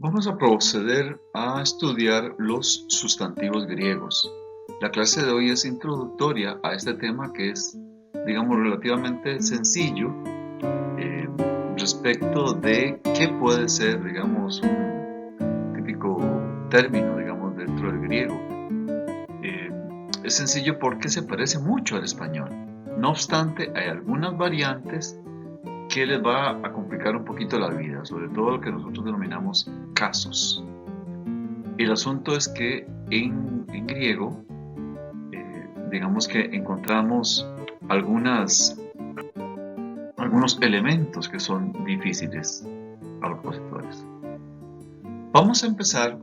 Vamos a proceder a estudiar los sustantivos griegos. La clase de hoy es introductoria a este tema que es, digamos, relativamente sencillo respecto de qué puede ser, digamos, un típico término, digamos, dentro del griego. Es sencillo porque se parece mucho al español. No obstante, hay algunas variantes que les va a complicar un poquito la vida, sobre todo lo que nosotros denominamos casos. El asunto es que en griego, digamos que encontramos algunos elementos que son difíciles a los opositores. Vamos a empezar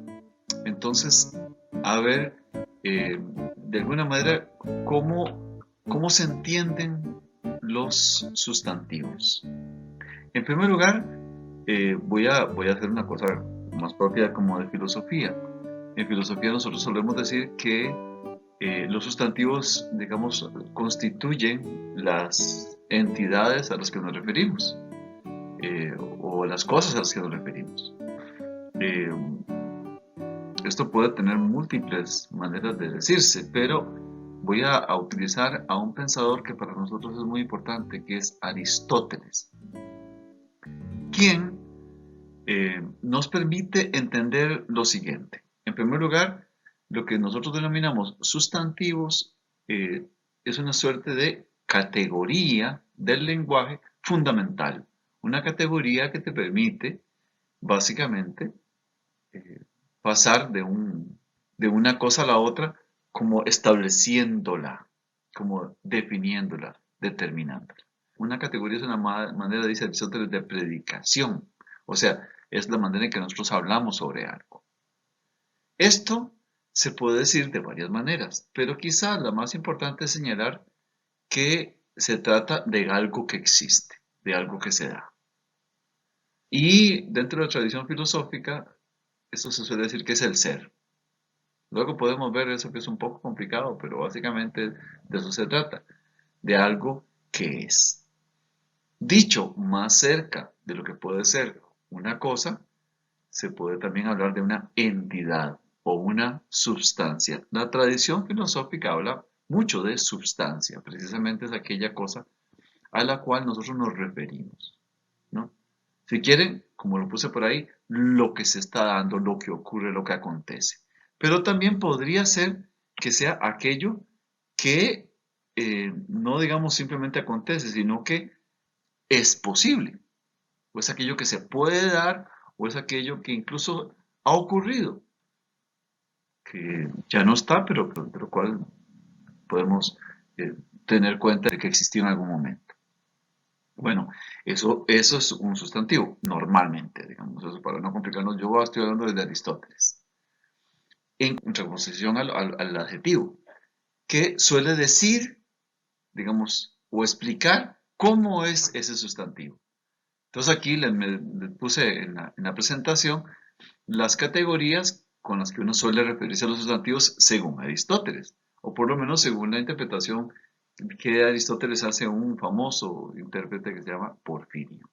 entonces a ver de alguna manera cómo se entienden los sustantivos. En primer lugar, voy a hacer una cosa más propia como de filosofía. En filosofía nosotros solemos decir que los sustantivos, digamos, constituyen las entidades a las que nos referimos o las cosas a las que nos referimos. Eh, Esto puede tener múltiples maneras de decirse, pero voy a utilizar a un pensador que para nosotros es muy importante, que es Aristóteles, quien nos permite entender lo siguiente. En primer lugar, lo que nosotros denominamos sustantivos es una suerte de categoría del lenguaje fundamental. Una categoría que te permite, básicamente, eh, pasar de una cosa a la otra como estableciéndola, como definiéndola, determinándola. Una categoría es una manera, dice Aristóteles, de predicación. O sea, es la manera en que nosotros hablamos sobre algo. Esto se puede decir de varias maneras, pero quizá la más importante es señalar que se trata de algo que existe, de algo que se da. Y dentro de la tradición filosófica, esto se suele decir que es el ser. Luego podemos ver eso que es un poco complicado, pero básicamente de eso se trata, de algo que es. Dicho más cerca de lo que puede ser una cosa, se puede también hablar de una entidad o una substancia. La tradición filosófica habla mucho de substancia, precisamente es aquella cosa a la cual nosotros nos referimos, ¿no? Si quieren, como lo puse por ahí, lo que se está dando, lo que ocurre, lo que acontece. Pero también podría ser que sea aquello que no digamos simplemente acontece, sino que es posible, o es aquello que se puede dar, o es aquello que incluso ha ocurrido, que ya no está, pero de lo cual podemos eh, tener cuenta de que existió en algún momento. Bueno, eso es un sustantivo, normalmente, digamos, eso para no complicarnos, yo estoy hablando desde Aristóteles, en contraposición al adjetivo, que suele decir, digamos, o explicar cómo es ese sustantivo. Entonces aquí les puse en la presentación las categorías con las que uno suele referirse a los sustantivos según Aristóteles, o por lo menos según la interpretación que Aristóteles hace a un famoso intérprete que se llama Porfirio,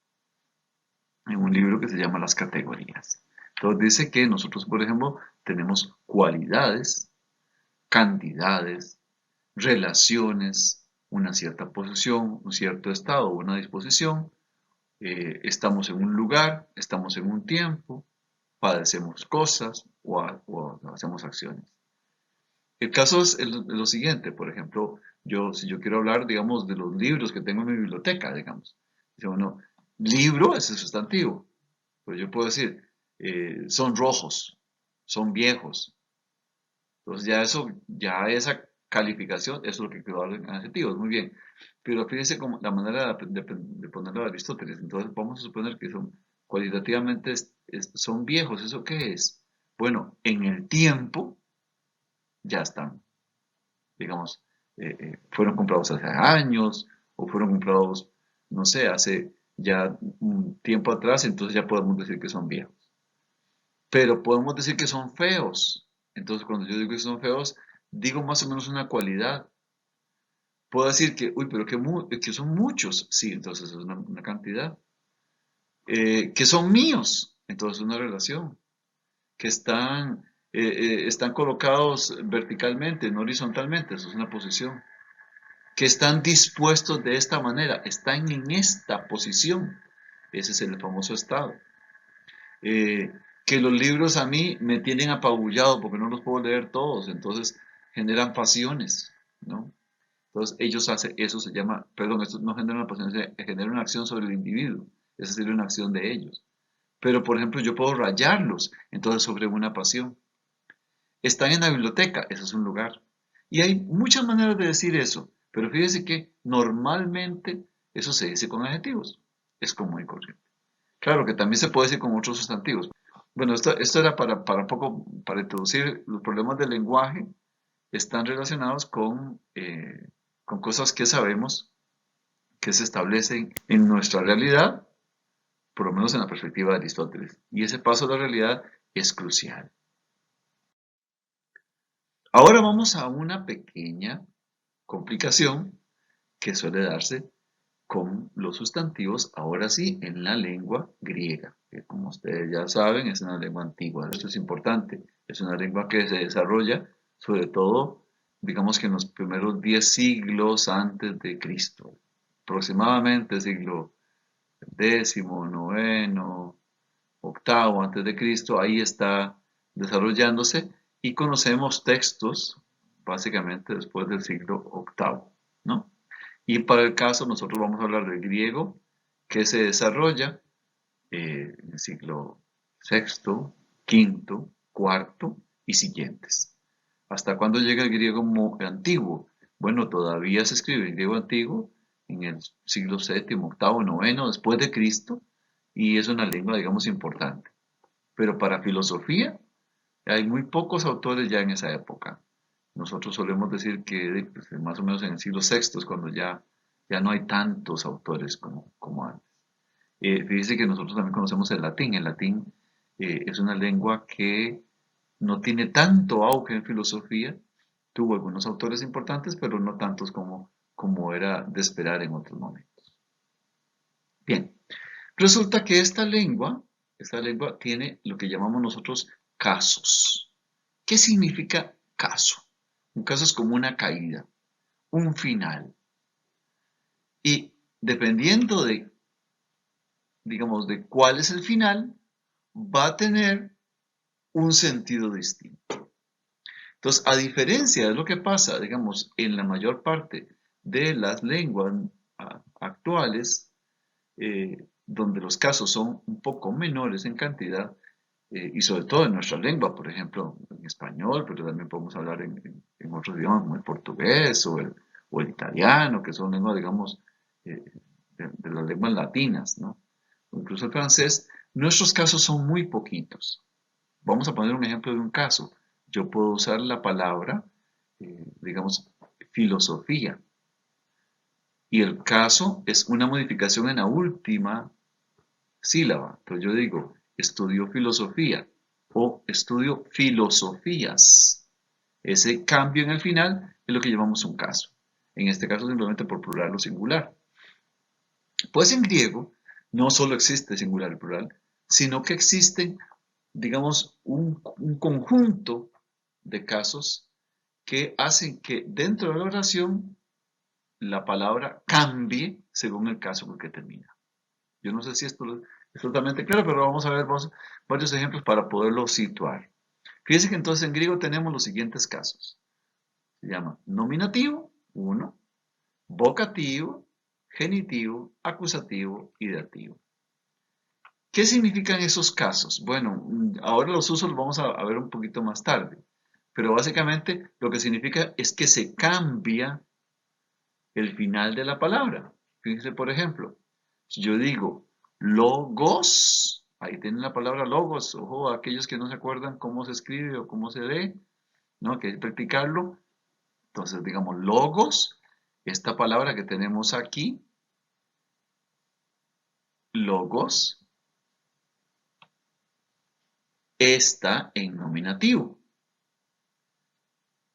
en un libro que se llama Las Categorías. Entonces dice que nosotros, por ejemplo, tenemos cualidades, cantidades, relaciones, una cierta posición, un cierto estado, una disposición, estamos en un lugar, estamos en un tiempo, padecemos cosas o hacemos acciones. El caso es lo siguiente, por ejemplo, si yo quiero hablar, digamos, de los libros que tengo en mi biblioteca, digamos, dice bueno, libro es el sustantivo, pero yo puedo decir, son rojos, son viejos, entonces ya esa calificación, eso es lo que quiero hablar en adjetivos, muy bien, pero fíjense como la manera de ponerlo a Aristóteles, entonces vamos a suponer que son cualitativamente son viejos, ¿eso qué es? Bueno, en el tiempo ya están, digamos, fueron comprados hace años o fueron comprados, no sé, hace ya un tiempo atrás, entonces ya podemos decir que son viejos. Pero podemos decir que son feos. Entonces, cuando yo digo que son feos, digo más o menos una cualidad. Puedo decir que, uy, pero que son muchos. Sí, entonces es una cantidad. Que son míos. Entonces es una relación. que están colocados verticalmente, no horizontalmente, eso es una posición, que están dispuestos de esta manera, están en esta posición, ese es el famoso estado. Que los libros a mí me tienen apabullado porque no los puedo leer todos, entonces generan pasiones, ¿no? Entonces ellos hacen, eso se llama, perdón, esto no genera una pasión, genera una acción sobre el individuo, esa sería una acción de ellos. Pero por ejemplo yo puedo rayarlos, entonces sobre una pasión. Están en la biblioteca, eso es un lugar. Y hay muchas maneras de decir eso, pero fíjese que normalmente eso se dice con adjetivos, es común y corriente. Claro que también se puede decir con otros sustantivos. Bueno, esto era para un poco, para introducir los problemas del lenguaje, están relacionados con cosas que sabemos que se establecen en nuestra realidad, por lo menos en la perspectiva de Aristóteles. Y ese paso a la realidad es crucial. Ahora vamos a una pequeña complicación que suele darse con los sustantivos, ahora sí, en la lengua griega, que como ustedes ya saben es una lengua antigua. Esto es importante, es una lengua que se desarrolla sobre todo, digamos que en los primeros 10 siglos antes de Cristo, aproximadamente siglo décimo, noveno, octavo antes de Cristo, ahí está desarrollándose y conocemos textos básicamente después del siglo octavo, ¿no? Y para el caso nosotros vamos a hablar del griego que se desarrolla en el siglo sexto, quinto, cuarto y siguientes. ¿Hasta cuándo llega el griego antiguo? Bueno, todavía se escribe el griego antiguo en el siglo séptimo, octavo, noveno después de Cristo y es una lengua, digamos, importante. Pero para filosofía hay muy pocos autores ya en esa época. Nosotros solemos decir que pues, más o menos en el siglo sexto es cuando ya no hay tantos autores como antes. Fíjese que nosotros también conocemos el latín. El latín es una lengua que no tiene tanto auge en filosofía. Tuvo algunos autores importantes, pero no tantos como era de esperar en otros momentos. Bien, resulta que esta lengua tiene lo que llamamos nosotros casos. ¿Qué significa caso? Un caso es como una caída, un final. Y dependiendo de, digamos, de cuál es el final, va a tener un sentido distinto. Entonces, a diferencia de lo que pasa, digamos, en la mayor parte de las lenguas actuales, donde los casos son un poco menores en cantidad, y sobre todo en nuestra lengua, por ejemplo, en español, pero también podemos hablar en otros idiomas como el portugués o el italiano, que son lenguas, digamos, de las lenguas latinas, ¿no? O incluso el francés, nuestros casos son muy poquitos. Vamos a poner un ejemplo de un caso. Yo puedo usar la palabra, digamos, filosofía, y el caso es una modificación en la última sílaba. Entonces yo digo, estudio filosofía o estudio filosofías. Ese cambio en el final es lo que llamamos un caso. En este caso simplemente por plural o singular. Pues en griego no solo existe singular y plural, sino que existen, digamos, un conjunto de casos que hacen que dentro de la oración la palabra cambie según el caso con el que termina. Yo no sé si esto es totalmente claro, pero vamos a ver varios ejemplos para poderlo situar. Fíjense que entonces en griego tenemos los siguientes casos. Se llama nominativo, 1, vocativo, genitivo, acusativo y dativo. ¿Qué significan esos casos? Bueno, ahora los usos los vamos a ver un poquito más tarde, pero básicamente lo que significa es que se cambia el final de la palabra. Fíjense, por ejemplo, si yo digo logos, ahí tienen la palabra logos, ojo, aquellos que no se acuerdan cómo se escribe o cómo se lee, ¿no? Que hay que practicarlo. Entonces, digamos, logos, esta palabra que tenemos aquí, logos, está en nominativo.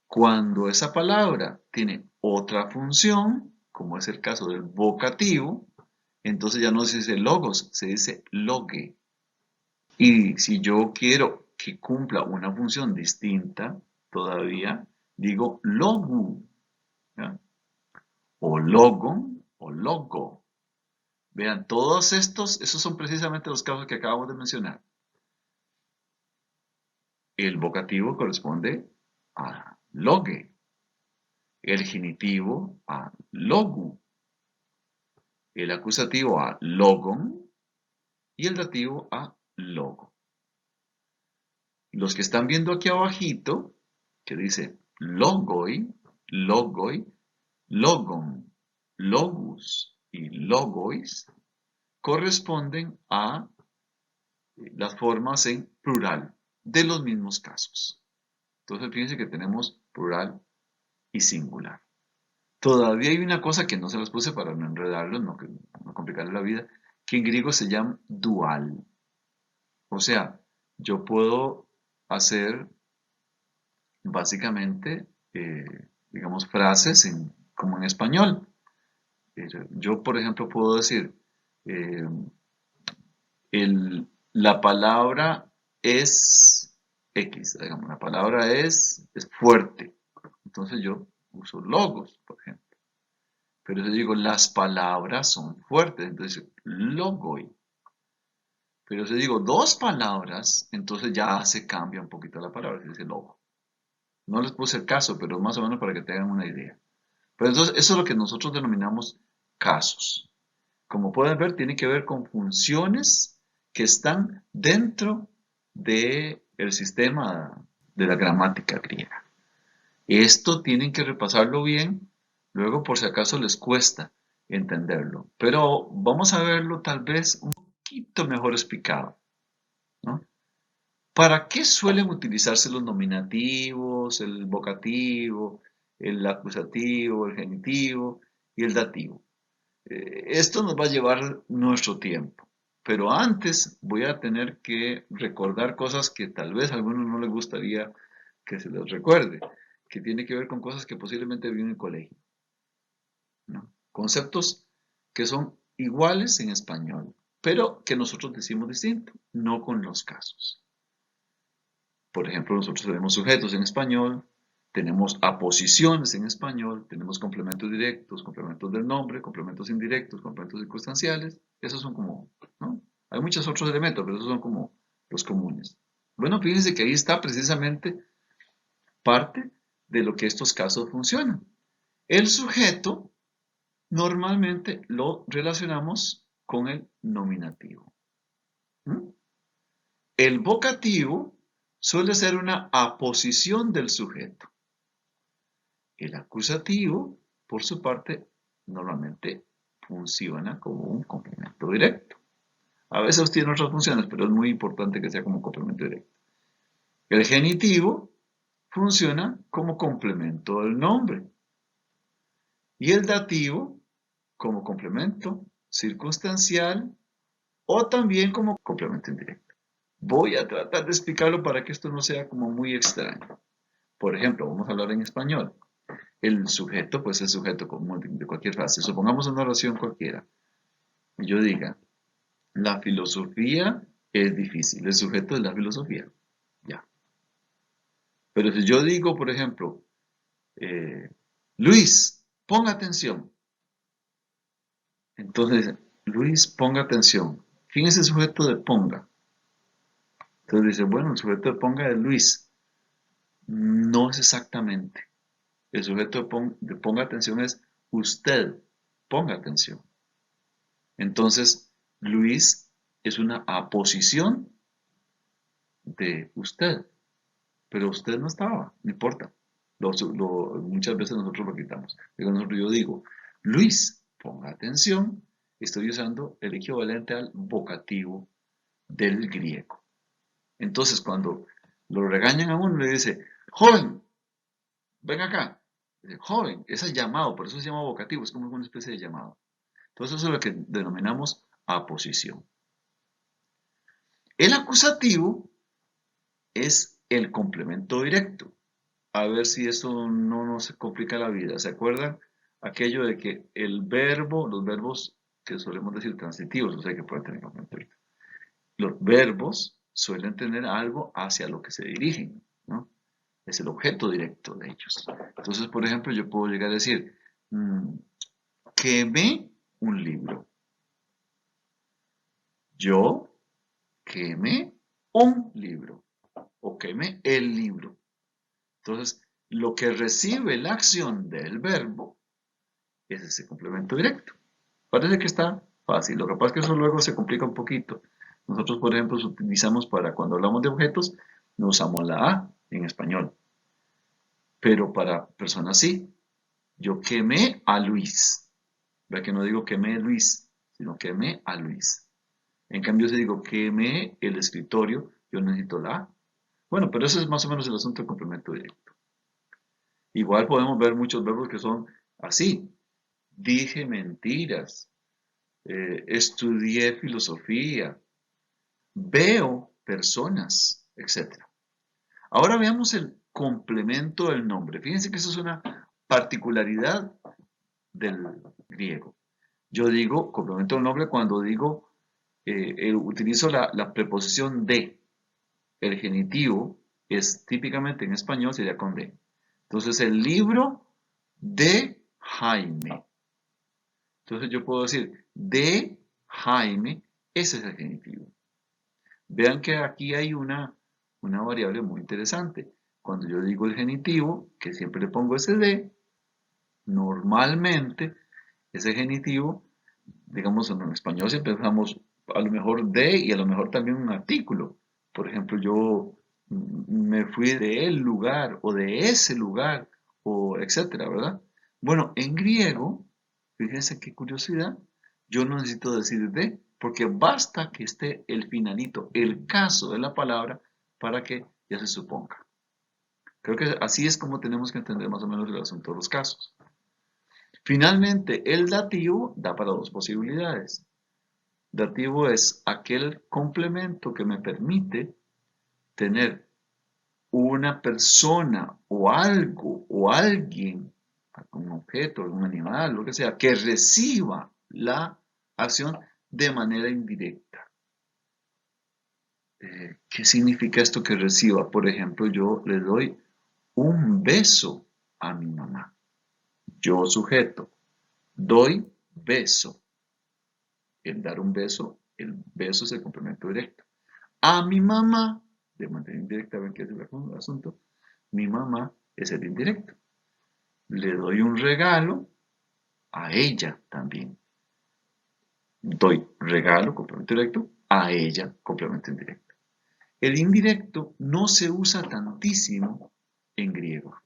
Cuando esa palabra tiene otra función, como es el caso del vocativo, entonces ya no se dice logos, se dice loge. Y si yo quiero que cumpla una función distinta todavía, digo logu, ¿ya? O logon o logo. Vean, todos esos son precisamente los casos que acabamos de mencionar. El vocativo corresponde a loge, el genitivo a logu, el acusativo a logon y el dativo a logo. Los que están viendo aquí abajito, que dice logoi, logoi, logon, logus y logois, corresponden a las formas en plural de los mismos casos. Entonces fíjense que tenemos plural y singular. Todavía hay una cosa que no se las puse para no enredarlos, no complicarles la vida, que en griego se llama dual. O sea, yo puedo hacer básicamente, digamos, frases como en español. Yo, por ejemplo, puedo decir, eh, la palabra es X, digamos, la palabra es fuerte. Entonces yo uso logos, por ejemplo. Pero yo digo, las palabras son fuertes, entonces logoi. Pero si digo dos palabras, entonces ya se cambia un poquito la palabra, se dice logo. No les puse el caso, pero más o menos para que tengan una idea. Pero entonces eso es lo que nosotros denominamos casos. Como pueden ver, tiene que ver con funciones que están dentro del sistema de la gramática griega. Esto tienen que repasarlo bien, luego por si acaso les cuesta entenderlo. Pero vamos a verlo tal vez un poquito mejor explicado, ¿no? ¿Para qué suelen utilizarse los nominativos, el vocativo, el acusativo, el genitivo y el dativo? Esto nos va a llevar nuestro tiempo, pero antes voy a tener que recordar cosas que tal vez a algunos no les gustaría que se les recuerde, que tiene que ver con cosas que posiblemente vi en el colegio, ¿no? Conceptos que son iguales en español, pero que nosotros decimos distinto, no con los casos. Por ejemplo, nosotros tenemos sujetos en español, tenemos aposiciones en español, tenemos complementos directos, complementos del nombre, complementos indirectos, complementos circunstanciales. Esos son como, ¿no? Hay muchos otros elementos, pero esos son como los comunes. Bueno, fíjense que ahí está precisamente parte de lo que estos casos funcionan. El sujeto normalmente lo relacionamos con el nominativo. ¿Mm? El vocativo suele ser una aposición del sujeto. El acusativo, por su parte, normalmente funciona como un complemento directo. A veces tiene otras funciones, pero es muy importante que sea como complemento directo. El genitivo funciona como complemento del nombre. Y el dativo como complemento circunstancial o también como complemento indirecto. Voy a tratar de explicarlo para que esto no sea como muy extraño. Por ejemplo, vamos a hablar en español. El sujeto, pues es sujeto común de cualquier frase. Supongamos una oración cualquiera. Y yo diga, la filosofía es difícil. El sujeto es la filosofía. Ya. Pero si yo digo, por ejemplo, Luis, ponga atención. Entonces, Luis, ponga atención. ¿Quién es el sujeto de ponga? Entonces dice, bueno, el sujeto de ponga es Luis. No es exactamente. El sujeto de ponga atención es usted. Ponga atención. Entonces, Luis es una aposición de usted. Pero usted no estaba, no importa. Muchas veces nosotros lo quitamos. Yo digo, Luis, ponga atención. Estoy usando el equivalente al vocativo del griego. Entonces, cuando lo regañan a uno, le dice, joven, ven acá. Dice, joven, ese es llamado, por eso se llama vocativo, es como una especie de llamado. Entonces, eso es lo que denominamos aposición. El acusativo es el complemento directo. A ver si eso no nos complica la vida. ¿Se acuerdan? Aquello de que el verbo, los verbos que solemos decir transitivos, o sea que pueden tener complemento directo. Los verbos suelen tener algo hacia lo que se dirigen, ¿no? Es el objeto directo de ellos. Entonces, por ejemplo, yo puedo llegar a decir, quemé un libro. Yo quemé un libro o quemé el libro. Entonces, lo que recibe la acción del verbo es ese complemento directo. Parece que está fácil, lo que pasa es que eso luego se complica un poquito. Nosotros, por ejemplo, utilizamos para cuando hablamos de objetos, no usamos la A en español, pero para personas sí. Yo quemé a Luis. Vea que no digo quemé a Luis, sino quemé a Luis. En cambio, si digo quemé el escritorio, yo necesito la A. Bueno, pero ese es más o menos el asunto del complemento directo. Igual podemos ver muchos verbos que son así. Dije mentiras, estudié filosofía, veo personas, etc. Ahora veamos el complemento del nombre. Fíjense que eso es una particularidad del griego. Yo digo complemento del nombre cuando digo, utilizo la preposición de. El genitivo es típicamente en español sería con de. Entonces, el libro de Jaime. Entonces yo puedo decir de Jaime, ese es el genitivo. Vean que aquí hay una variable muy interesante. Cuando yo digo el genitivo, que siempre le pongo ese de, normalmente ese genitivo, digamos en español siempre usamos a lo mejor de y a lo mejor también un artículo. Por ejemplo, yo me fui de el lugar o de ese lugar o etcétera, ¿verdad? Bueno, en griego, fíjense qué curiosidad, yo no necesito decir de, porque basta que esté el finalito, el caso de la palabra, para que ya se suponga. Creo que así es como tenemos que entender más o menos el asunto de los casos. Finalmente, el dativo da para dos posibilidades. Dativo es aquel complemento que me permite tener una persona o algo o alguien, un objeto, un animal, lo que sea, que reciba la acción de manera indirecta. ¿Qué significa esto que reciba? Por ejemplo, yo le doy un beso a mi mamá. Yo sujeto, doy beso. El dar un beso, el beso es el complemento directo. A mi mamá, de manera indirecta, ven que es el asunto, mi mamá es el indirecto. Le doy un regalo a ella también. Doy regalo, complemento directo, a ella, complemento indirecto. El indirecto no se usa tantísimo en griego.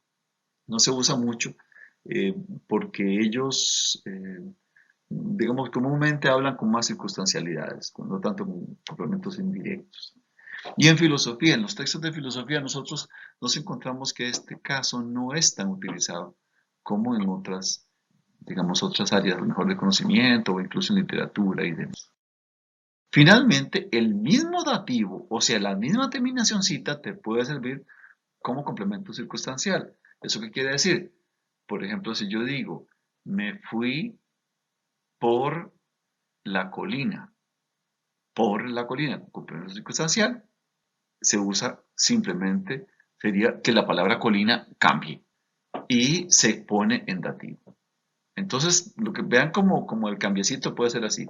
No se usa mucho porque ellos, digamos, comúnmente hablan con más circunstancialidades, no tanto con complementos indirectos. Y en filosofía, en los textos de filosofía, nosotros nos encontramos que este caso no es tan utilizado como en otras, digamos, otras áreas, a lo mejor de conocimiento o incluso en literatura y demás. Finalmente, el mismo dativo, o sea, la misma terminacioncita te puede servir como complemento circunstancial. ¿Eso qué quiere decir? Por ejemplo, si yo digo, me fui por la colina, complemento circunstancial, se usa simplemente, sería que la palabra colina cambie y se pone en dativo. Entonces, lo que vean como el cambiecito puede ser así,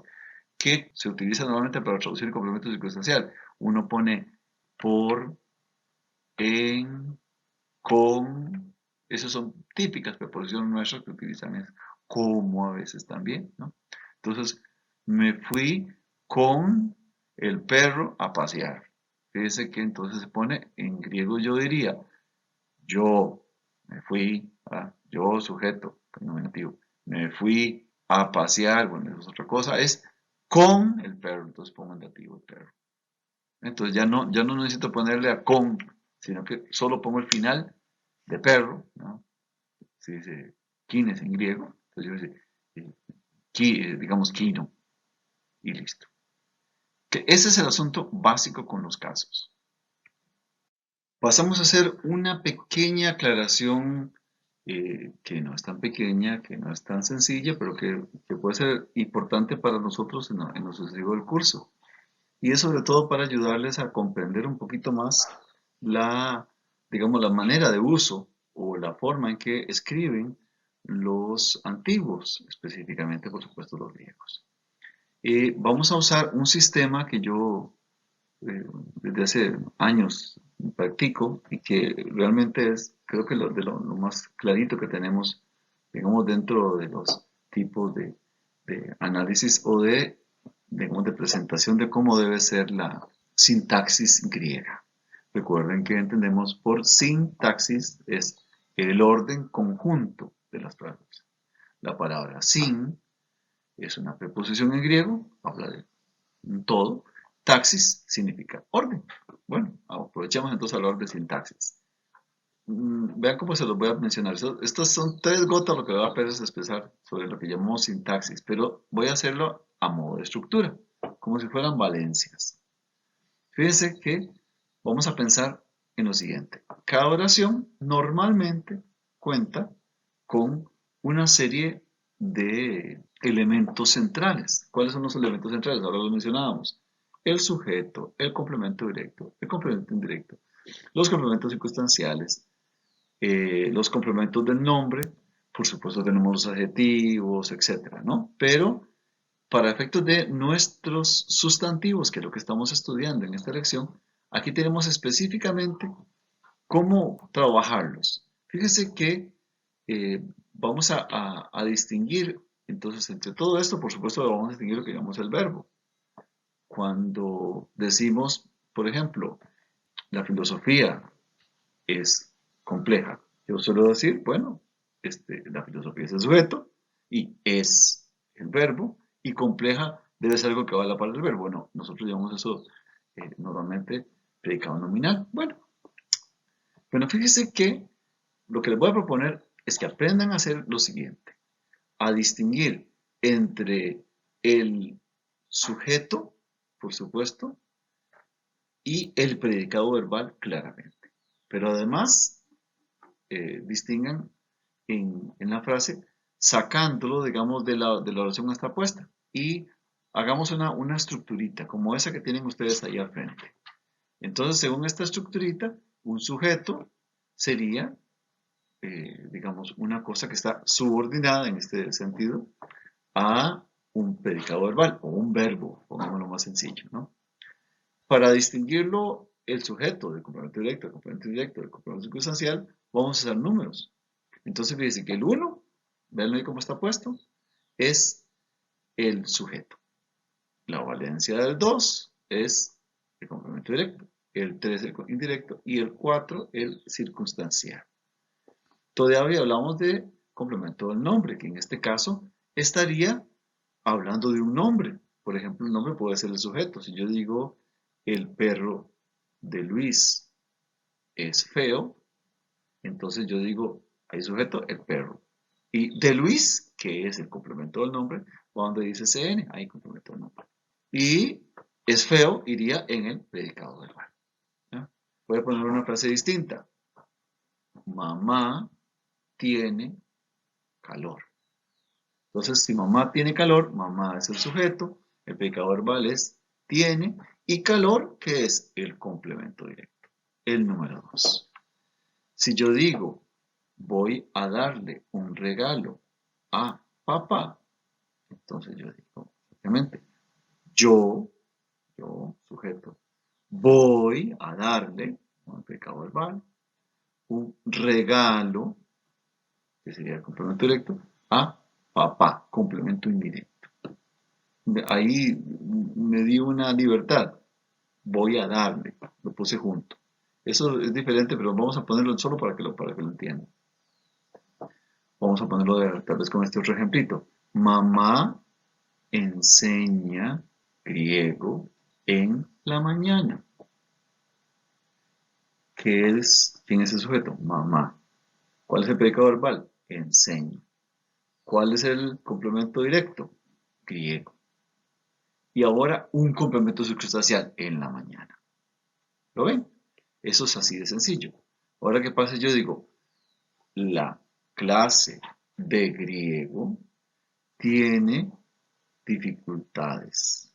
que se utiliza normalmente para traducir el complemento circunstancial. Uno pone por, en, con, esas son típicas preposiciones nuestras que utilizan es como a veces también, ¿no? Entonces, me fui con el perro a pasear. Fíjese que entonces se pone, en griego yo diría, yo me fui, yo sujeto, nominativo, me fui a pasear, bueno, eso es otra cosa, es con el perro, entonces pongo en dativo el perro. Entonces ya no necesito ponerle a con, sino que solo pongo el final de perro, ¿no? Se dice kines en griego, entonces yo dice, digamos kino, y listo. Que ese es el asunto básico con los casos. Pasamos a hacer una pequeña aclaración que no es tan pequeña, que no es tan sencilla, pero que puede ser importante para nosotros en lo sucesivo del curso. Y es sobre todo para ayudarles a comprender un poquito más la, digamos, la manera de uso o la forma en que escriben los antiguos, específicamente, por supuesto, los griegos. Vamos a usar un sistema que yo desde hace años practico y que realmente es, creo que lo más clarito que tenemos, digamos, dentro de los tipos de análisis o digamos, de presentación de cómo debe ser la sintaxis griega. Recuerden que entendemos por sintaxis es el orden conjunto de las palabras. La palabra sin es una preposición en griego, habla de un todo. Taxis significa orden. Bueno, aprovechemos entonces a hablar de sintaxis. Vean cómo se los voy a mencionar. Estas son 3 gotas lo que voy a hacer es expresar sobre lo que llamamos sintaxis, pero voy a hacerlo a modo de estructura, como si fueran valencias. Fíjense que vamos a pensar en lo siguiente. Cada oración normalmente cuenta con una serie de elementos centrales. ¿Cuáles son los elementos centrales? Ahora los mencionábamos. El sujeto, el complemento directo, el complemento indirecto, los complementos circunstanciales, los complementos del nombre, por supuesto tenemos los adjetivos, etcétera, ¿no? Pero para efectos de nuestros sustantivos, que es lo que estamos estudiando en esta lección, aquí tenemos específicamente cómo trabajarlos. Fíjense que vamos a distinguir, entonces, entre todo esto, por supuesto, vamos a distinguir lo que llamamos el verbo. Cuando decimos, por ejemplo, la filosofía es compleja, yo suelo decir, bueno, la filosofía es el sujeto y es el verbo, y compleja debe ser algo que va a la par del verbo. Bueno, nosotros llamamos eso normalmente predicado nominal. Bueno, fíjese que lo que les voy a proponer es que aprendan a hacer lo siguiente, a distinguir entre el sujeto, por supuesto, y el predicado verbal claramente. Pero además, distingan en la frase, sacándolo, digamos, de la oración hasta puesta. Y hagamos una estructurita, como esa que tienen ustedes ahí al frente. Entonces, según esta estructurita, un sujeto sería, digamos, una cosa que está subordinada en este sentido a un predicado verbal o un verbo, pongámoslo más sencillo, ¿no? Para distinguirlo, el sujeto del complemento directo, del complemento indirecto, del complemento circunstancial, vamos a usar números. Entonces, fíjense que el 1, vean ahí cómo está puesto, es el sujeto. La valencia del 2 es el complemento directo, el 3 el indirecto y el 4 el circunstancial. Todavía hablamos de complemento del nombre, que en este caso estaría hablando de un nombre. Por ejemplo, el nombre puede ser el sujeto. Si yo digo el perro de Luis es feo, entonces yo digo, hay sujeto, el perro. Y de Luis, que es el complemento del nombre, cuando dice CN, hay complemento del nombre. Y es feo, iría en el predicado verbal. ¿Ya? Voy a poner una frase distinta. Mamá tiene calor. Entonces, si mamá tiene calor, mamá es el sujeto, el predicado verbal es tiene, y calor, que es el complemento directo, el número 2. Si yo digo, voy a darle un regalo a papá, entonces yo digo, obviamente, yo, sujeto, voy a darle, con el predicado verbal, un regalo, que sería el complemento directo, a papá, complemento indirecto. Ahí me di una libertad, voy a darle, lo puse junto. Eso es diferente, pero vamos a ponerlo solo para que lo entiendan. Vamos a ponerlo tal vez con este otro ejemplito. Mamá enseña griego en la mañana. ¿Quién es el sujeto? Mamá. ¿Cuál es el predicado verbal? Enseño. ¿Cuál es el complemento directo? Griego. Y ahora un complemento circunstancial en la mañana. ¿Lo ven? Eso es así de sencillo. Ahora, ¿qué pasa? Yo digo, la clase de griego tiene dificultades.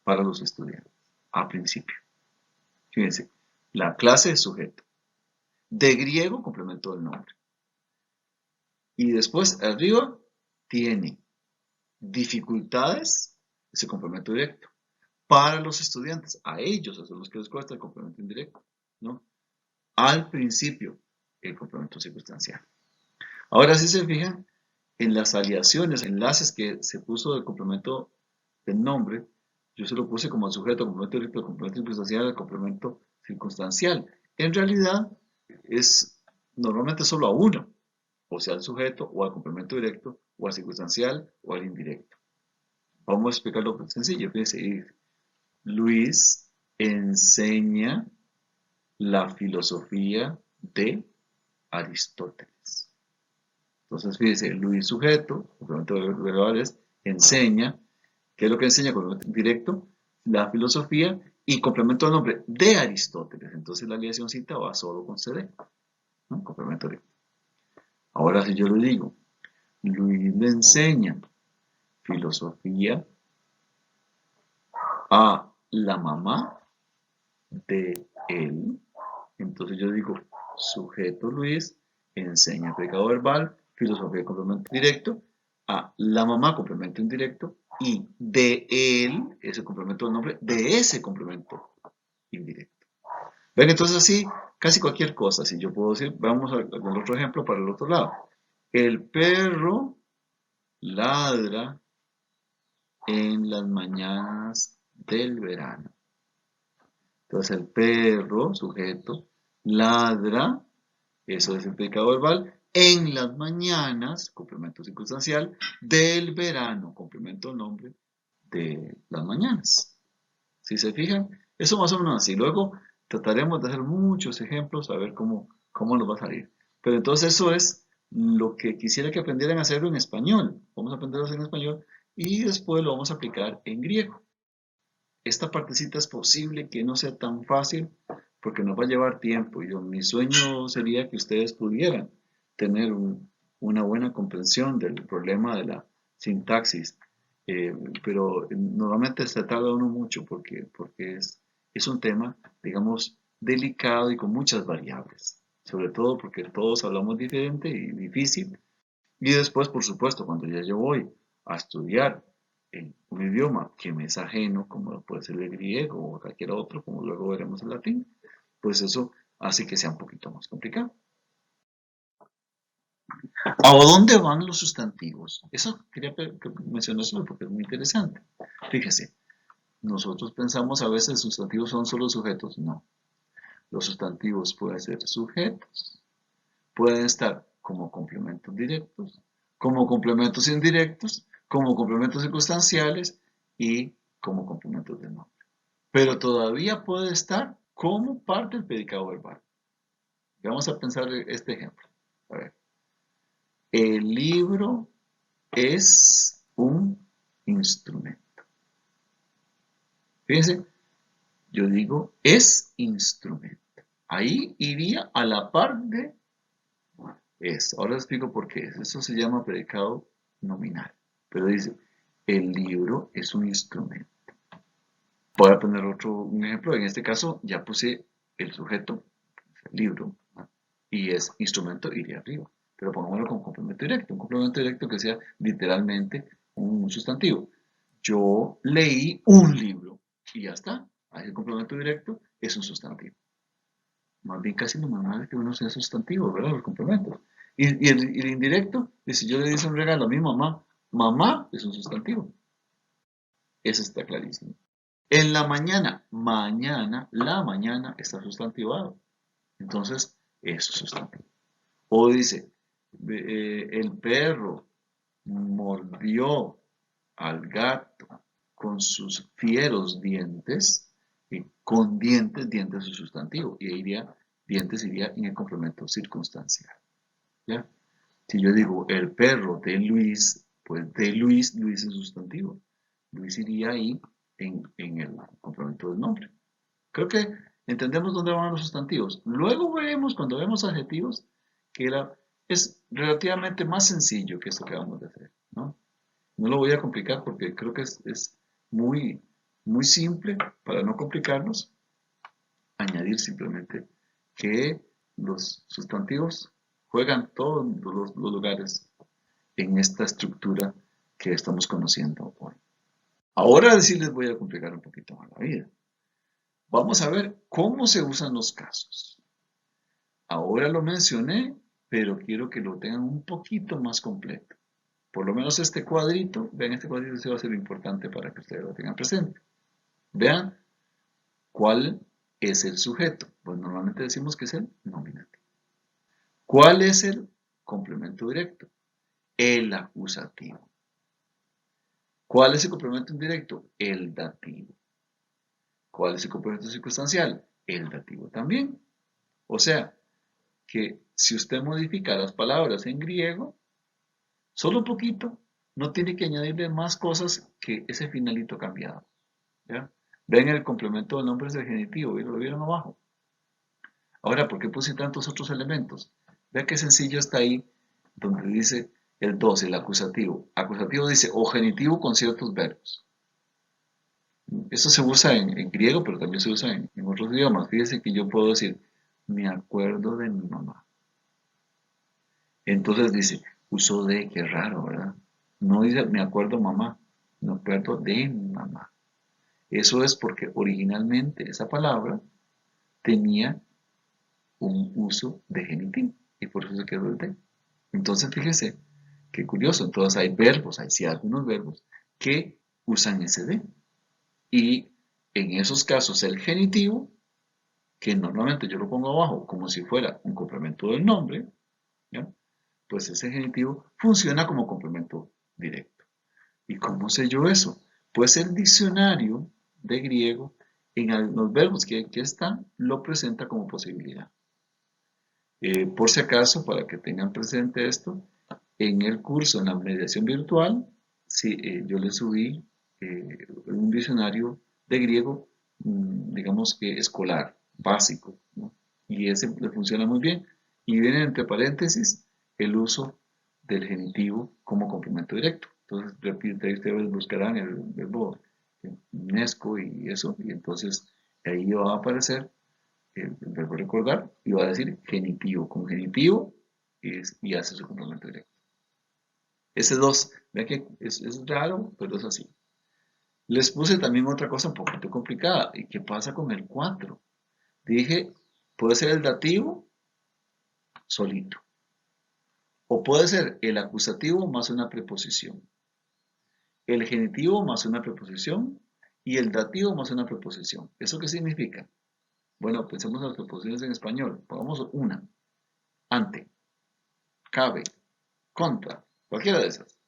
para los estudiantes, a principio. Fíjense, la clase es sujeto. De griego, complemento del nombre. Y después, arriba, tiene dificultades, ese complemento directo. Para los estudiantes, a ellos, a los que les cuesta el complemento indirecto, ¿no? Al principio, el complemento circunstancial. Ahora, si se fijan, en las aleaciones, enlaces que se puso del complemento del nombre, yo se lo puse como sujeto, complemento directo, complemento circunstancial, el complemento circunstancial. En realidad, es normalmente solo a uno, o sea, al sujeto, o al complemento directo, o al circunstancial, o al indirecto. Vamos a explicarlo sencillo. Fíjense, Luis enseña la filosofía de Aristóteles. Entonces, fíjense, Luis sujeto, complemento verbal es enseña. ¿Qué es lo que enseña? Complemento directo, la filosofía y complemento del nombre de Aristóteles. Entonces la aliacióncita va solo con CD, ¿no? Complemento directo. Ahora si yo le digo, Luis le enseña filosofía a la mamá de él, entonces yo digo, sujeto Luis enseña predicado verbal, filosofía complemento directo, a la mamá complemento indirecto y de él, ese complemento del nombre, de ese complemento indirecto. ¿Ven? Entonces así, casi cualquier cosa, si yo puedo decir, vamos a con otro ejemplo para el otro lado. El perro ladra en las mañanas del verano. Entonces el perro, sujeto, ladra, eso es el predicado verbal, en las mañanas, complemento circunstancial, del verano, complemento el nombre de las mañanas. Si se fijan, eso más o menos así. Luego trataremos de hacer muchos ejemplos a ver cómo nos va a salir. Pero entonces eso es lo que quisiera que aprendieran a hacerlo en español. Vamos a aprenderlo en español y después lo vamos a aplicar en griego. Esta partecita es posible que no sea tan fácil porque nos va a llevar tiempo. Mi sueño sería que ustedes pudieran tener una buena comprensión del problema de la sintaxis, pero normalmente se tarda uno mucho porque es un tema, digamos, delicado y con muchas variables, sobre todo porque todos hablamos diferente y difícil. Y después, por supuesto, cuando ya yo voy a estudiar en un idioma que me es ajeno, como puede ser el griego o cualquier otro, como luego veremos el latín, pues eso hace que sea un poquito más complicado. ¿A dónde van los sustantivos? Eso quería mencionárselo porque es muy interesante. Fíjese, nosotros pensamos a veces sustantivos son solo sujetos. No. Los sustantivos pueden ser sujetos, pueden estar como complementos directos, como complementos indirectos, como complementos circunstanciales y como complementos del nombre. Pero todavía puede estar como parte del predicado verbal. Vamos a pensar este ejemplo. A ver. El libro es un instrumento. Fíjense, yo digo es instrumento. Ahí iría a la par de es. Ahora les explico por qué. Eso se llama predicado nominal. Pero dice, el libro es un instrumento. Voy a poner un ejemplo. En este caso ya puse el sujeto, el libro, ¿no? Y es instrumento, iría arriba. Pero pongámoslo con complemento directo. Un complemento directo que sea literalmente un sustantivo. Yo leí un libro y ya está. Ahí el complemento directo es un sustantivo. Más bien casi lo normal es que uno sea sustantivo, ¿verdad? Los complementos. Y el indirecto, si yo le dice un regalo a mi mamá, mamá es un sustantivo. Eso está clarísimo. En la mañana, mañana, la mañana está sustantivado. Entonces, eso es sustantivo. O dice, el perro mordió al gato con sus fieros dientes, y con dientes, dientes es sustantivo, y ahí iría, dientes iría en el complemento circunstancial. ¿Ya? Si yo digo el perro de Luis, pues de Luis, Luis es sustantivo. Luis iría ahí en el complemento del nombre. Creo que entendemos dónde van los sustantivos. Luego veremos, cuando vemos adjetivos, que es relativamente más sencillo que esto que vamos a hacer, ¿no? No lo voy a complicar porque creo que es muy Muy simple, para no complicarnos, añadir simplemente que los sustantivos juegan todos los lugares en esta estructura que estamos conociendo hoy. Ahora sí les voy a complicar un poquito más la vida. Vamos a ver cómo se usan los casos. Ahora lo mencioné, pero quiero que lo tengan un poquito más completo. Por lo menos este cuadrito, vean, este cuadrito se va a ser importante para que ustedes lo tengan presente. Vean cuál es el sujeto. Pues normalmente decimos que es el nominativo. ¿Cuál es el complemento directo? El acusativo. ¿Cuál es el complemento indirecto? El dativo. ¿Cuál es el complemento circunstancial? El dativo también. O sea, que si usted modifica las palabras en griego, solo un poquito, no tiene que añadirle más cosas que ese finalito cambiado. ¿Ya? Ven el complemento de nombres del genitivo, ¿lo vieron abajo? Ahora, ¿por qué puse tantos otros elementos? Vea qué sencillo está ahí, donde dice el 2, el acusativo. Acusativo dice o genitivo con ciertos verbos. Eso se usa en griego, pero también se usa en otros idiomas. Fíjese que yo puedo decir, me acuerdo de mi mamá. Entonces dice, uso de, qué raro, ¿verdad? No dice, me acuerdo mamá, me acuerdo de mi mamá. Eso es porque originalmente esa palabra tenía un uso de genitivo y por eso se quedó el de. Entonces fíjese, qué curioso. Entonces hay verbos, hay sí algunos verbos que usan ese de. Y en esos casos el genitivo, que normalmente yo lo pongo abajo como si fuera un complemento del nombre, ¿ya? Pues ese genitivo funciona como complemento directo. ¿Y cómo sé yo eso? Pues el diccionario de griego, en los verbos que aquí están, lo presenta como posibilidad. Por si acaso, para que tengan presente esto, en el curso, en la mediación virtual, sí, yo le subí un diccionario de griego, digamos que escolar, básico, ¿no? Y ese le funciona muy bien. Y viene entre paréntesis el uso del genitivo como complemento directo. Entonces, repite, ahí ustedes buscarán el verbo nesco y eso, y entonces ahí va a aparecer el verbo recordar y va a decir genitivo. Con genitivo y hace su complemento directo. Ese 2, vean que es raro, pero es así. Les puse también otra cosa un poquito complicada. ¿Y qué pasa con el 4? Dije, puede ser el dativo solito. O puede ser el acusativo más una preposición. El genitivo más una preposición. Y el dativo más una preposición. ¿Eso qué significa? Bueno, pensemos en las preposiciones en español. Pongamos una. Ante, cabe, contra, cualquiera de esas.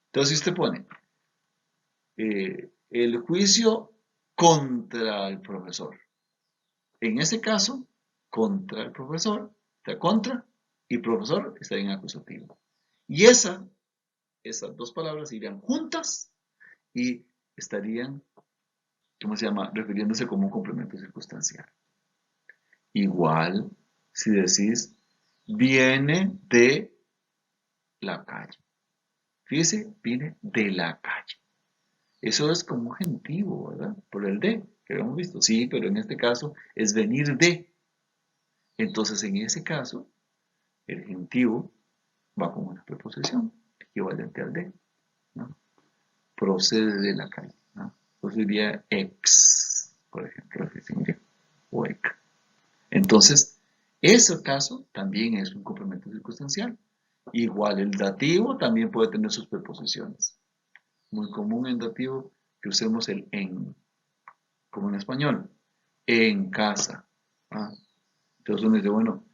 Entonces, si usted pone el juicio contra el profesor, en ese caso, contra el profesor, está contra, y profesor está en acusativo. Y esas dos palabras irían juntas y estarían, ¿cómo se llama?, refiriéndose como un complemento circunstancial. Igual, si decís, viene de la calle. Fíjese, viene de la calle. Eso es como un genitivo, ¿verdad? Por el de, que habíamos visto. Sí, pero en este caso es venir de. Entonces, en ese caso, el genitivo va como una preposición equivalente al de, ¿no? Procede de la calle, ¿no? Entonces diría ex, por ejemplo, o ec. Entonces, ese caso también es un complemento circunstancial. Igual el dativo también puede tener sus preposiciones. Muy común en dativo que usemos el en, como en español, en casa. ¿Ah? Entonces uno dice, bueno,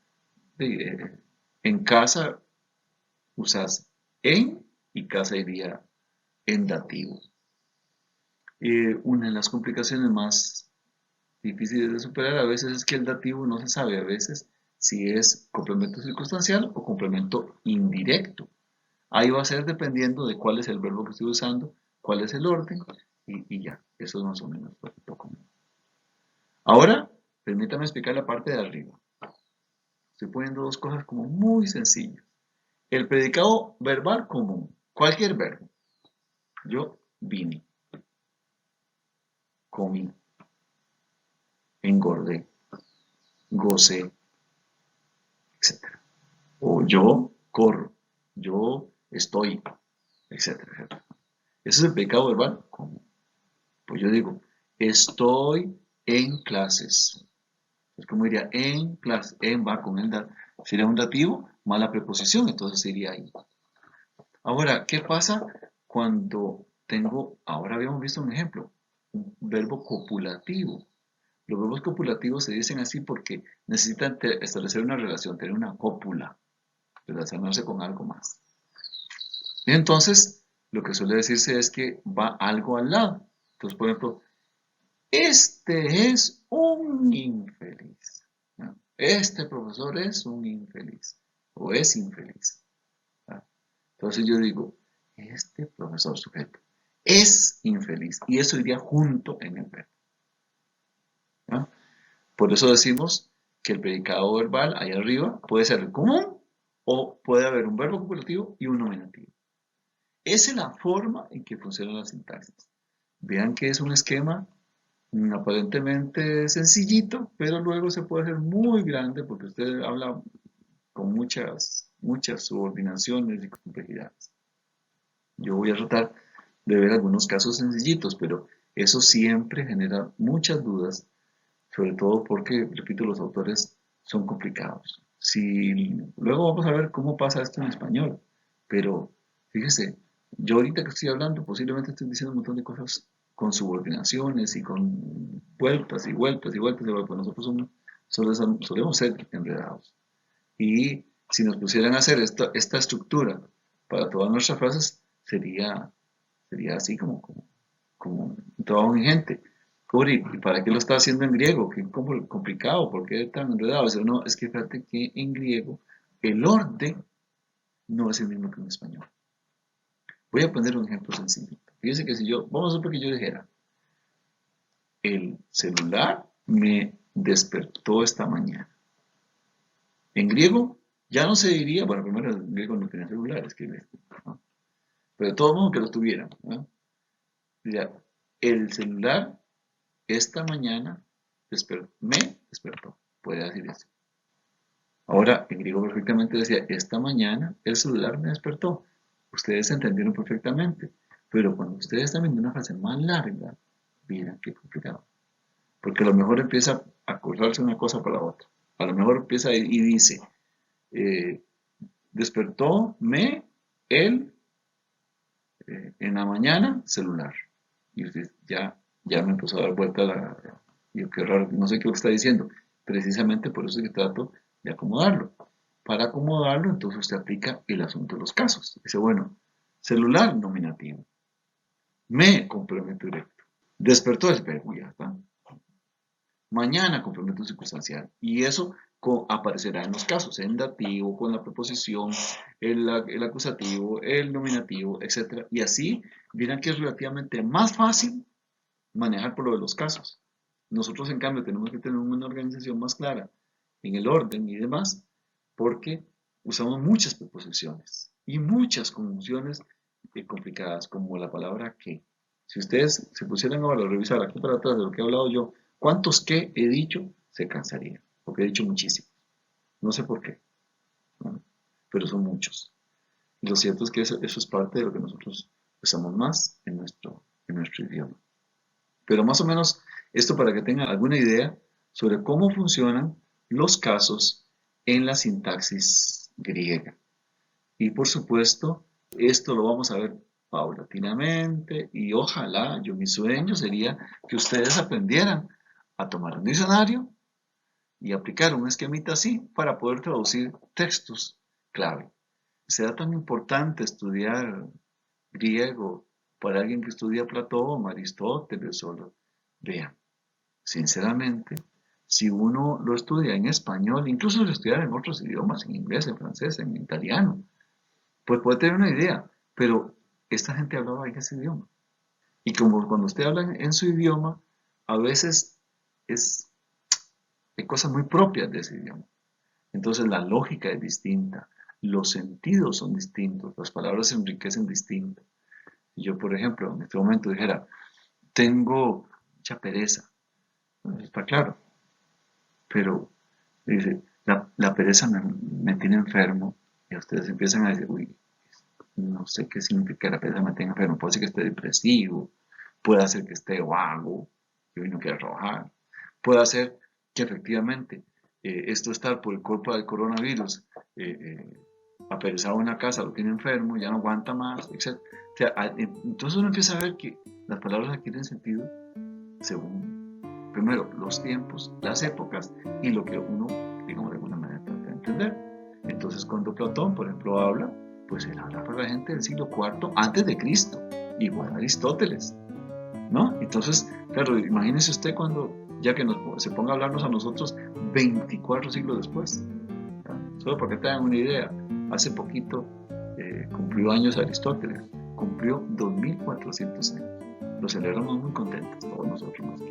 en casa usas en y casa iría en dativo. Una de las complicaciones más difíciles de superar a veces es que el dativo no se sabe a veces si es complemento circunstancial o complemento indirecto. Ahí va a ser dependiendo de cuál es el verbo que estoy usando, cuál es el orden y ya, eso es más o menos lo común. Ahora, permítame explicar la parte de arriba. Estoy poniendo dos cosas como muy sencillas. El predicado verbal común, cualquier verbo. Yo vine. comí, engordé, gocé, etcétera. O yo corro, yo estoy, etcétera, etcétera. Ese es el predicado verbal. ¿Cómo? Pues yo digo, estoy en clases. Es como diría en clases, en va con el sería un dativo más la preposición, entonces sería ahí. Ahora, ¿qué pasa cuando tengo, ahora habíamos visto un ejemplo, un verbo copulativo? Los verbos copulativos se dicen así porque necesitan establecer una relación, tener una cópula, relacionarse con algo más. Y entonces, lo que suele decirse es que va algo al lado. Entonces, por ejemplo, este es un infeliz, ¿no? Este profesor es un infeliz o es infeliz, ¿no? Entonces yo digo, este profesor sujeto es infeliz y eso iría junto en el verbo, ¿no? Por eso decimos que el predicado verbal ahí arriba puede ser el común o puede haber un verbo copulativo y un nominativo. Esa es la forma en que funciona la sintaxis. Vean que es un esquema aparentemente sencillito, pero luego se puede hacer muy grande porque usted habla con muchas subordinaciones y complejidades. Yo voy a tratar de ver algunos casos sencillitos, pero eso siempre genera muchas dudas, sobre todo porque, repito, los autores son complicados. Luego vamos a ver cómo pasa esto en español, pero fíjese, yo ahorita que estoy hablando posiblemente estoy diciendo un montón de cosas con subordinaciones y con vueltas y vueltas y vueltas, pues nosotros solemos ser enredados. Y si nos pusieran a hacer esta estructura para todas nuestras frases, sería así como un trabajo ingente. Cori, ¿y para qué lo está haciendo en griego? Qué complicado, ¿por qué tan enredado? No, es que fíjate que en griego el orden no es el mismo que en español. Voy a poner un ejemplo sencillo. Fíjense que si vamos a suponer que yo dijera, el celular me despertó esta mañana. En griego ya no se diría, bueno, primero en griego no tenía celulares, ¿no? Pero de todo modo que lo tuvieran, ¿no? Diría, el celular esta mañana me despertó. Puede decir eso. Ahora, en griego perfectamente decía, esta mañana el celular me despertó. Ustedes entendieron perfectamente. Pero cuando ustedes están viendo una frase más larga, miren qué complicado. Porque a lo mejor empieza a cruzarse una cosa para la otra. A lo mejor empieza y dice, eh, despertó él, en la mañana, celular. Y usted ya me empezó a dar vuelta yo qué raro, no sé qué está diciendo. Precisamente por eso es que trato de acomodarlo. Para acomodarlo, entonces usted aplica el asunto de los casos. Dice, bueno, celular nominativo. Complemento directo. Despertó el verbo, ya está. Mañana complemento circunstancial. Y eso aparecerá en los casos, en dativo, con la preposición, el acusativo, el nominativo, etc. Y así verán que es relativamente más fácil manejar por lo de los casos. Nosotros, en cambio, tenemos que tener una organización más clara en el orden y demás, porque usamos muchas preposiciones y muchas conjunciones complicadas, como la palabra que. Si ustedes se pusieran ahora a revisar aquí para atrás de lo que he hablado yo, ¿cuántos que he dicho? Se cansarían, porque he dicho muchísimos. No sé por qué, ¿no? Pero son muchos. Y lo cierto es que eso es parte de lo que nosotros usamos más en nuestro idioma. Pero más o menos esto para que tengan alguna idea sobre cómo funcionan los casos en la sintaxis griega. Y por supuesto, esto lo vamos a ver paulatinamente y ojalá, mi sueño sería que ustedes aprendieran a tomar un diccionario y aplicar un esquemita así para poder traducir textos clave. Será tan importante estudiar griego para alguien que estudia Platón, Aristóteles solo. Vean, sinceramente, si uno lo estudia en español, incluso lo estudiar en otros idiomas, en inglés, en francés, en italiano, pues puede tener una idea, pero esta gente hablaba en ese idioma. Y como cuando usted habla en su idioma, a veces hay cosas muy propias de ese idioma. Entonces la lógica es distinta, los sentidos son distintos, las palabras se enriquecen distinto. Yo, por ejemplo, en este momento dijera, tengo mucha pereza. Eso está claro. Pero dice, la pereza me tiene enfermo y ustedes empiezan a decir, uy, no sé qué significa la pereza me tenga enfermo. Puede ser que esté depresivo, puede ser que esté vago, que hoy no quiera trabajar, puede ser que efectivamente esto está por el culpa del coronavirus, aperezado en la casa, lo tiene enfermo, ya no aguanta más, etc. O sea, entonces uno empieza a ver que las palabras adquieren sentido según, primero, los tiempos, las épocas y lo que uno, digamos, de alguna manera trata de entender. Entonces, cuando Platón, por ejemplo, habla, pues él habla para la gente del siglo IV antes de Cristo, igual Aristóteles, ¿no? Entonces, claro, imagínese usted cuando, ya que se ponga a hablarnos a nosotros 24 siglos después, ¿no? Solo para que tengan una idea, hace poquito cumplió años Aristóteles, cumplió 2400 años. Lo celebramos muy contentos, todos nosotros,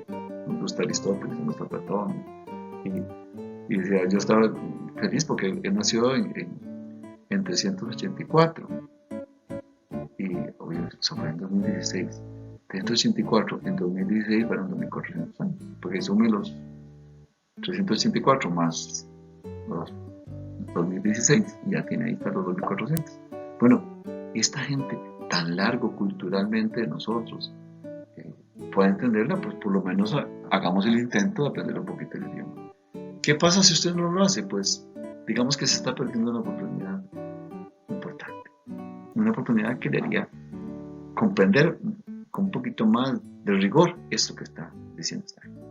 nos gusta Aristóteles, nos gusta Platón. Y decía, yo estaba feliz porque él nació en 384 y hoy eso fue en 2016. 384 en 2016 fueron 2400 años, porque sume los 384 más los 2016 y ya tiene ahí hasta los 2400. Bueno, esta gente tan largo culturalmente de nosotros, puede entenderla, pues por lo menos hagamos el intento de aprender un poquito el idioma. ¿Qué pasa si usted no lo hace? Pues digamos que se está perdiendo una oportunidad importante, una oportunidad que debería comprender con un poquito más de rigor esto que está diciendo esta gente.